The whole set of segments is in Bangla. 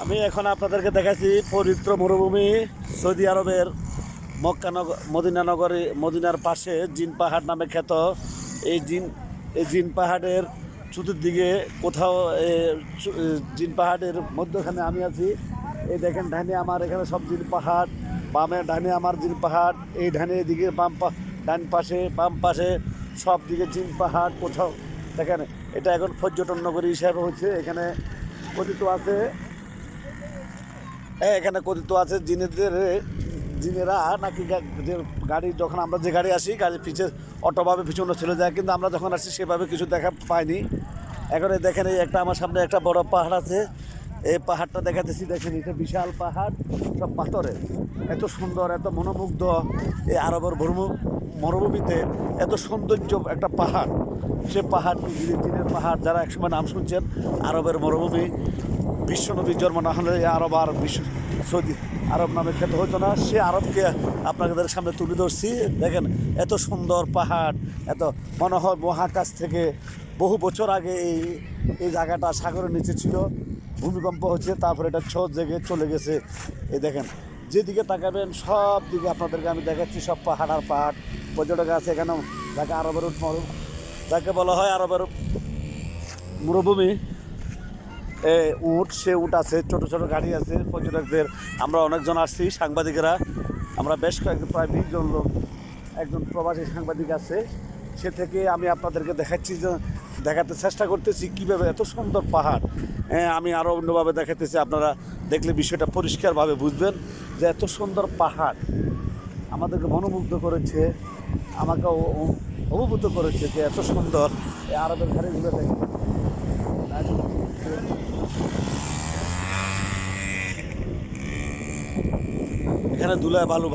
আমি এখন আপনাদেরকে দেখাচ্ছি পবিত্র মরুভূমি সৌদি আরবের মদিনার পাশে জিন পাহাড় নামে খ্যাত এই জিন পাহাড়ের চতুর্দিকে কোথাও জিন পাহাড়ের মধ্যখানে আমি আছি। এই দেখেন ডানে আমার এখানে সব জিন পাহাড়, বামে ডানে আমার জিন পাহাড়, এই ডানে এদিকে ডান পাশে বাম পাশে সব দিকে জিন পাহাড়। কোথাও দেখেন এটা এখন পর্যটন নগরী হিসাবে হচ্ছে। এখানে কথিত আছে জিনেরা নাকি যে গাড়ি যখন আমরা যে গাড়ি আসি গাড়ির অটোভাবে পিছনে চলে যায়, কিন্তু আমরা যখন আসি সেভাবে কিছু দেখা পাইনি। এখন দেখেন এই একটা আমার সামনে একটা বড় পাহাড় আছে, এই পাহাড়টা দেখাতেছি। দেখেন এটা বিশাল পাহাড়, সব পাথরের, এত সুন্দর এত মনোমুগ্ধ। এই আরবের মরুভূমিতে এত সৌন্দর্য একটা পাহাড়, সে পাহাড়টি জিনের পাহাড়। যারা একসময় নাম শুনছেন আরবের মরুভূমি, বিশ্বনবীর জন্ম না হলে আরব আর সৌদি আরব নামে খ্যাত হতো না। সে আরবকে আপনাদের সামনে তুলে ধরছি। দেখেন এত সুন্দর পাহাড়, এত মনে হয় মহাকাশ থেকে বহু বছর আগে এই জায়গাটা সাগরের নিচে ছিল, ভূমিকম্প হচ্ছে, তারপরে এটা ছোট জেগে চলে গেছে। এই দেখেন যেদিকে তাকাবেন সব দিকে আপনাদেরকে আমি দেখাচ্ছি সব পাহাড় আর পাহাড়। পর্যটক আছে এখানে, যাকে আরবের যাকে বলা হয় আরবের মরুভূমি। উট, সে উট আছে, ছোটো ছোটো গাড়ি আছে পর্যটকদের। আমরা অনেকজন আসছি সাংবাদিকেরা, আমরা বেশ কয়েকজন প্রায় 20 জন লোক, একজন প্রবাসী সাংবাদিক আছে। সে থেকে আমি আপনাদেরকে দেখাতে চেষ্টা করতেছি কীভাবে এত সুন্দর পাহাড়। আমি আরও অন্যভাবে দেখাতেছি, আপনারা দেখলে বিষয়টা পরিষ্কারভাবে বুঝবেন যে এত সুন্দর পাহাড় আমাদেরকে মনোমুগ্ধ করেছে, আমাকে অভিভূত করেছে যে এত সুন্দর এই আরবের ঘাড়িগুলো দেখে। এখানে ধুলায় ভালো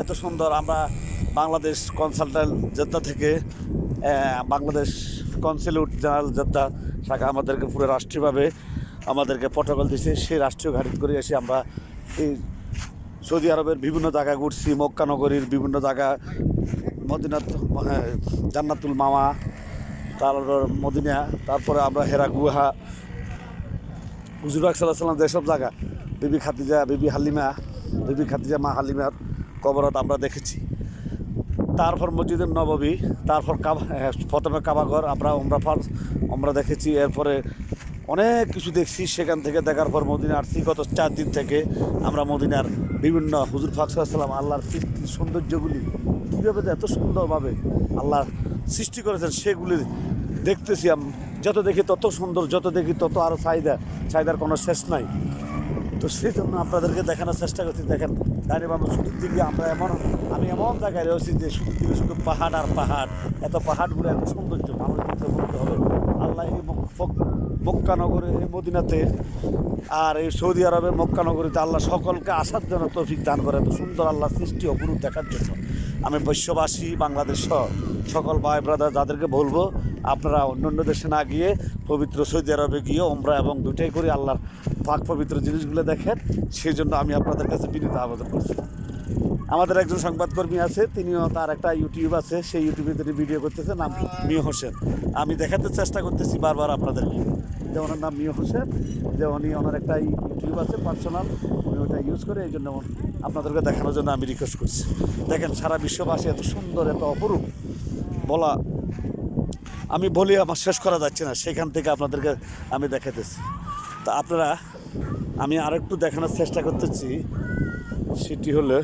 এত সুন্দর। আমরা বাংলাদেশ কনসালট্যান্ট জেদ্দা থেকে বাংলাদেশ কনসুলেট জেনারেল জেদ্দা শাখা আমাদেরকে পুরো রাষ্ট্রীয়ভাবে আমাদেরকে প্রটোকল দিয়েছে। সেই রাষ্ট্রীয় গাড়িতে করে এসে আমরা এই সৌদি আরবের বিভিন্ন জায়গা ঘুরছি, মক্কা নগরীর বিভিন্ন জায়গা, জান্নাতুল মামা, তারপর মদিনা, তারপরে আমরা হেরা গুহা, হুজুর পাক সাল্লাল্লাহু আলাইহি ওয়াসাল্লাম যেসব জায়গা, বিবি খাদিজা মা হালিমার কবরত আমরা দেখেছি। তারপর মসজিদে নববী, তারপর প্রথমে কাবাঘর আমরা দেখেছি। এরপরে অনেক কিছু দেখছি। সেখান থেকে দেখার পর মদিনা আসছি। গত 4 দিন থেকে আমরা মদিনার বিভিন্ন হুজুর পাক সাল্লাল্লাহু আলাইহি ওয়াসাল্লাম আল্লাহর সৃষ্টির সৌন্দর্যগুলি কীভাবে এত সুন্দরভাবে আল্লাহ সৃষ্টি করেছেন সেগুলি দেখতেছি। যত দেখি তত সুন্দর, যত দেখি তত আরও চাহিদার কোনো শেষ নাই। তো সেই জন্য আপনাদেরকে দেখানোর চেষ্টা করছি। দেখেন দাঁড়িয়ে বাবু শুধুর দিকে আমি এমন জায়গায় রয়েছি যে শুধুর দিকে শুধু পাহাড় আর পাহাড়। এত পাহাড়গুলো এত সৌন্দর্য মানুষ বলতে হবে। আল্লাহ এই মক্কা নগরে, এই মদিনাতে আর এই সৌদি আরবের মক্কা নগরীতে আল্লাহ সকলকে আসার জন্য তৌফিক দান করে। এত সুন্দর আল্লাহ সৃষ্টি অপরূপ দেখার জন্য আমি বিশ্ববাসী, বাংলাদেশ সকল ভাই ব্রাদার যাদেরকে বলবো, আপনারা অন্য দেশে না গিয়ে পবিত্র সৌদি আরবে গিয়ে ওমরা এবং দুটাই করে আল্লাহর পাক পবিত্র জিনিসগুলো দেখেন। সেই জন্য আমি আপনাদের কাছে বিনীত আবেদন করছি। আমাদের একজন সংবাদকর্মী আছে, তিনিও তার একটা ইউটিউব আছে, সেই ইউটিউবে তিনি ভিডিও করতেছে, নাম মিয়া হোসেন। আমি দেখাতে চেষ্টা করতেছি বারবার আপনাদেরকে যে ওনার নাম মিয়া হোসেন, যে ওনার একটা ইউটিউব আছে পার্সোনাল, উনি ওটা ইউজ করে। এই জন্য আপনাদেরকে দেখানোর জন্য আমি রিকোয়েস্ট করছি। দেখেন সারা বিশ্ববাসী এত সুন্দর, এত অপরূপ, আমি বলি আমার শেষ করা যাচ্ছে না। সেখান থেকে আপনাদেরকে আমি দেখাতেছি। তা আমি আরেকটু দেখানোর চেষ্টা করতেছি। সেটি হলো